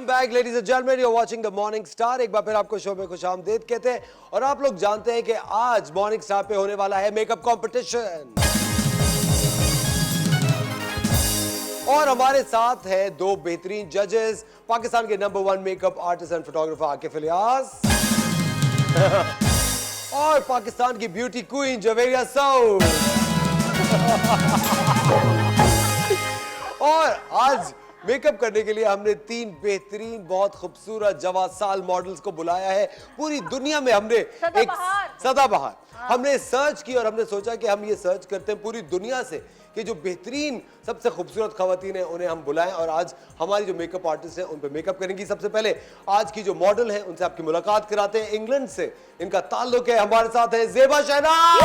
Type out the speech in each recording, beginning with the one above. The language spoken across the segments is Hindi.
Back ladies and gentlemen, you are watching the Morning Star. एक बार फिर आपको शो में खुशामदीद कहते हैं। और आप लोग जानते हैं कि आज मॉर्निंग स्टार पे होने वाला है मेकअप कंपटीशन। और हमारे साथ है दो बेहतरीन जजेस, पाकिस्तान के number 1 makeup artist and photographer Akif Ilyas और पाकिस्तान की ब्यूटी क्वीन जवेरिया सऊद। और आज मेकअप करने के लिए हमने 3 बेहतरीन बहुत खूबसूरत जवासाल मॉडल्स को बुलाया है। पूरी दुनिया में हमने एक सदाबहार हमने सर्च की और हमने सोचा कि हम ये सर्च करते हैं पूरी दुनिया से कि जो बेहतरीन सबसे खूबसूरत खवातीन हैं उन्हें हम बुलाएं। और आज हमारी जो मेकअप आर्टिस्ट हैं उन पे मेकअप करेंगी। सबसे पहले आज की जो मॉडल है उनसे आपकी मुलाकात कराते हैं। इंग्लैंड से इनका ताल्लुक है। हमारे साथ है ज़ेबा शहनाज।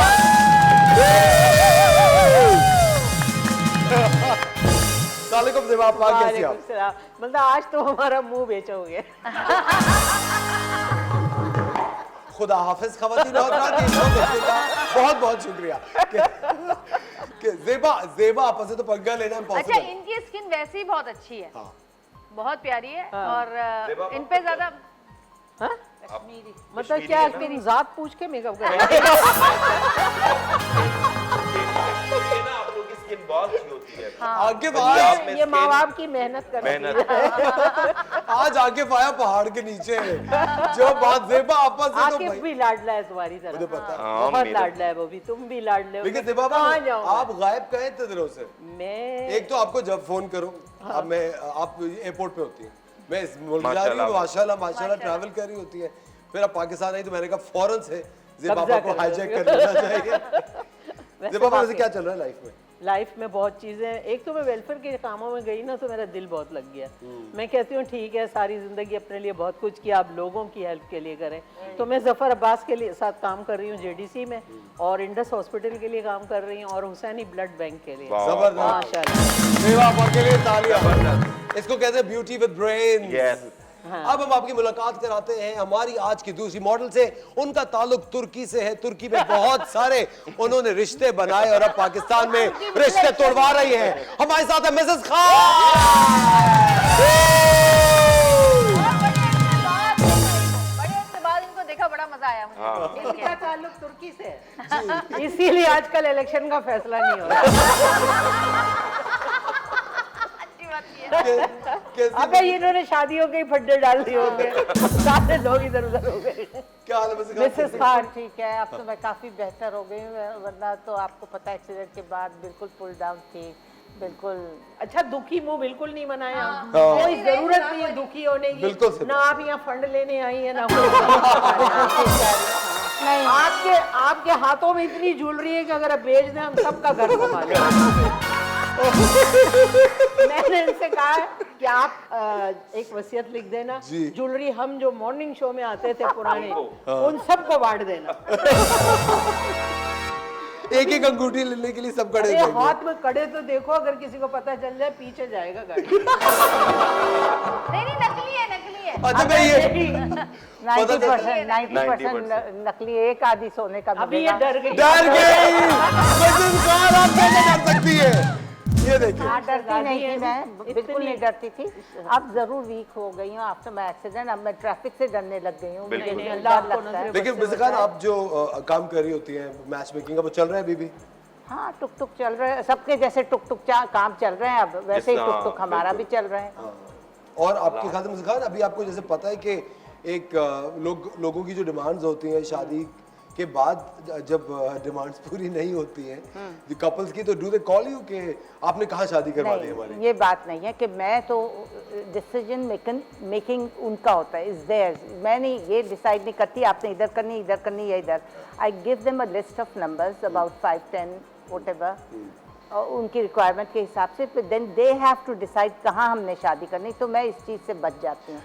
वालेकुम ज़ेबा, आप कैसी हैं? मतलब आज तो हमारा मुंह बेचोगे। खुदा हाफिज खवातीन, बहुत बहुत शुक्रिया। ज़ेबा आपस से तो पंगा लेना इम्पॉसिबल। अच्छा, इनकी स्किन वैसे ही बहुत अच्छी है। हाँ। बहुत प्यारी है। और इन पे ज्यादा मतलब क्या मेरी जात पूछ के मेकअप करेंगे? ये माँ बाप की मेहनत कर रही है। आज आकिफ आया पहाड़ के नीचे। जो बात ज़ेबा आपस से तो आकिफ भी लाडला है तुम्हारी तरह। मुझे पता है। बहुत लाडला है वो भी, तुम भी लाडले हो। लेकिन ज़ेबा आप गायब कहे इतने दिनों से। मैं एक तो आपको जब फोन करो अब मैं आप एयरपोर्ट पे होती है, मैं इस मुल्क जा रही हूँ, माशाल्लाह ट्रैवल कर रही होती है, फिर अब पाकिस्तान आई तो मैंने कहा फौरन से ज़ेबा को हाईजैक कर लेना चाहिए। ज़ेबा वैसे क्या चल रहा है लाइफ में? लाइफ में बहुत चीज़ें। एक तो मैं वेलफेयर के कामों में गई ना तो मेरा दिल बहुत लग गया। मैं कहती हूँ ठीक है, सारी ज़िंदगी अपने लिए बहुत कुछ किया, आप लोगों की हेल्प के लिए करें। तो मैं ज़फ़र अब्बास के लिए साथ काम कर रही हूँ जेडीसी में, और इंडस हॉस्पिटल के लिए काम कर रही हूँ, और हुसैनी ब्लड बैंक के लिए। जबरदस्त। इसको कहते हैं ब्यूटी विद ब्रेन। अब हम आपकी मुलाकात कराते हैं हमारी आज की दूसरी मॉडल से। उनका ताल्लुक तुर्की से है। तुर्की में बहुत सारे उन्होंने रिश्ते बनाए और अब पाकिस्तान में रिश्ते तोड़वा रही हैं। हमारे साथ है मिसेस खान। इनको देखा बड़ा मजा आया मुझे। इनका ताल्लुक तुर्की से है, इसीलिए आजकल इलेक्शन का फैसला नहीं हो रहा। अबे इन्होंने शादियों के फड्डे डाल दिए होंगे, सारे लोग इधर उधर हो गए। क्या हाल है मिसेस खान? ठीक है, अब तो मैं काफी बेहतर हो गई हूँ, वरना तो आपको पता है एक्सीडेंट के बाद बिल्कुल पुल डाउन थी, बिल्कुल। अच्छा, दुखी मुंह बिल्कुल नहीं बनाया। कोई जरूरत नहीं है दुखी होने की। ना आप यहाँ फंड लेने आई है ना नहीं। आपके हाथों में इतनी ज्वेलरी है कि अगर आप बेच दें हम सबका घर घुमा लेंगे। मैंने इनसे कहा कि आप एक वसीयत लिख देना, ज्वेलरी हम जो मॉर्निंग शो में आते थे पुराने उन सबको बांट देना। एक अंगूठी लेने के लिए सब कड़े देंगे। हाथ में कड़े तो देखो, अगर किसी को पता चल जाए पीछे जाएगा गाड़ी। नहीं, नकली है, नकली है। अच्छा, मैं ये 90% नकली, एक आधी सोने का। अभी ये डर गई। आप कैसे कर सकती है? ये देखिए। डरती नहीं थी मैं, बिल्कुल नहीं डरती थी। अब जरूर वीक हो गई हूँ आफ्टर माय एक्सीडेंट। अब मैं ट्रैफिक से डरने लग गई हूँ। लेकिन मिसेस खान, आप जो काम कर रही होती हैं मैच मेकिंग का, वो चल रहा है अभी भी? हाँ, टुक टुक चल रहा है। सबके जैसे टुक टुक काम चल रहे हैं अब, वैसे ही टुक टुक हमारा भी चल रहा है। और आपके ख्याल से मिसेस खान, अभी आपको जैसे पता है कि एक लोगों की जो डिमांड्स होती हैं शादी के बाद, जब डिमांड्स पूरी नहीं होती हैं कपल्स की, तो डू दे कॉल यू कि आपने कहाँ शादी करवा दी हमारी? ये बात नहीं है कि मैं तो डिसीजन मेकिंग उनका होता है, इज देयर। मैं नहीं ये डिसाइड नहीं करती आपने इधर करनी या इधर। I give them a list of numbers about 5-10 whatever, और उनकी रिक्वायरमेंट के हिसाब से, then they have to decide कहाँ हमने शादी करनी। तो मैं इस चीज़ से बच जाती हूँ।